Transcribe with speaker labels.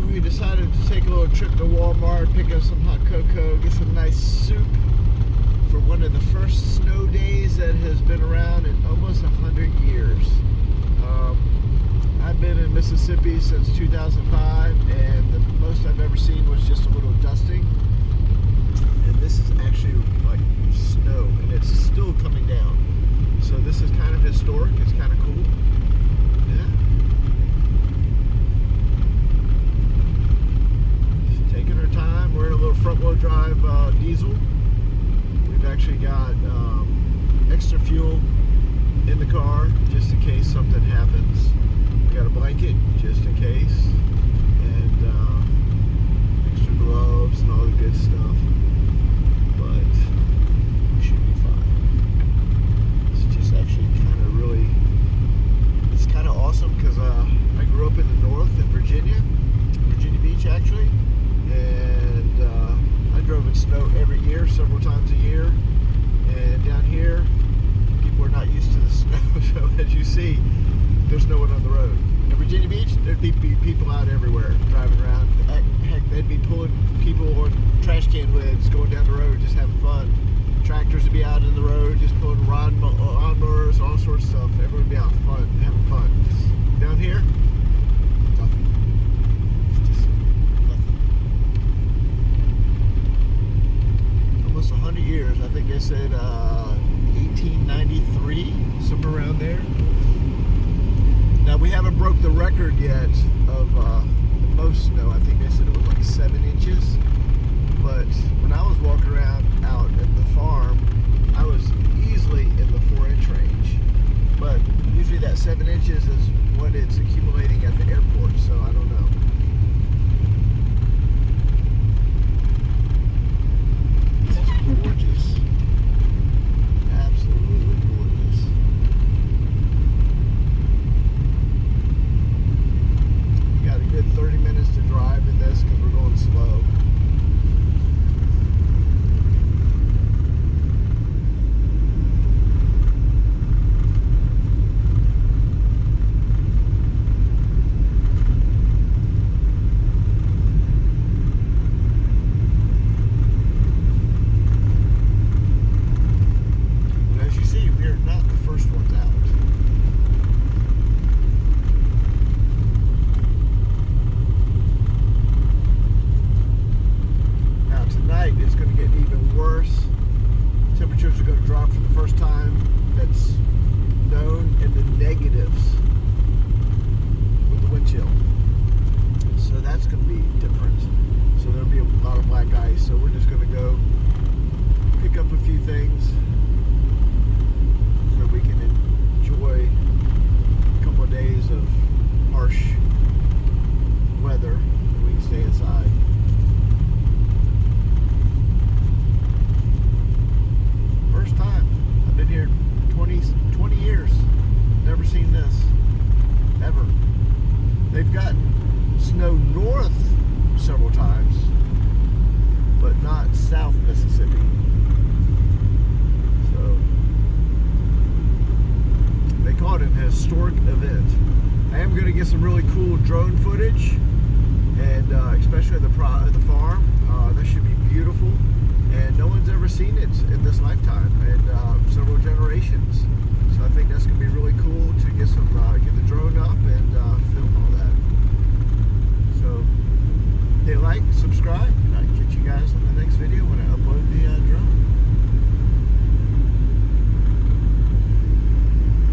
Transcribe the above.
Speaker 1: we decided to take a little trip to Walmart, pick up some hot cocoa, get some nice soup for one of the first snow days that has been around in almost 100 years. I've been in Mississippi since 2005, and the most I've ever seen was just a little dusting. And this is actually like snow, and it's still coming down. So this is kind of historic. It's kind of cool. Yeah. Just taking our time. We're in a little front-wheel drive diesel. We've actually got extra fuel in the car just in case something happens. We got a blanket just in case, and extra gloves and all the good stuff. But we should be fine. It's just actually kind of really, it's kind of awesome because I grew up in the north in Virginia Beach actually, and I drove in snow every year, several times a year. And down here, people are not used to the snow, so as you see, there's no one on the road. In Virginia Beach, there'd be people out everywhere driving around. Heck, they'd be pulling people on trash can lids going down the road just having fun. Tractors would be out in the road just pulling lawnmowers, all sorts of stuff. Everyone would be out fun, having fun. Down here, nothing. It's just nothing. Almost 100 years. I think they said 1893, somewhere around there. Now we haven't broke the record yet of the most snow. I think they said it was like 7 inches. But when I was walking around out at the farm, I was easily in the 4-inch range. But usually that 7 inches is what it's accumulating at the airport, so I don't know. This is gorgeous. Absolutely gorgeous. We got a good 30 minutes to drive in this because we're going slow. It's going to get even worse. Temperatures are going to drop for the first time that's known in the negatives with the wind chill. So that's going to be different. So there'll be a lot of black ice. So we're just going to go pick up a few things so we can enjoy a couple of days of harsh weather and we can stay inside. First time. I've been here 20 years. Never seen this. Ever. They've gotten snow north several times, but not south Mississippi. So, they call it an historic event. I am going to get some really cool drone footage, and especially the farm. That should be beautiful. And no one's ever seen it in this lifetime, and several generations. So I think that's going to be really cool to get the drone up and film all that. So hit like, subscribe, and I'll catch you guys.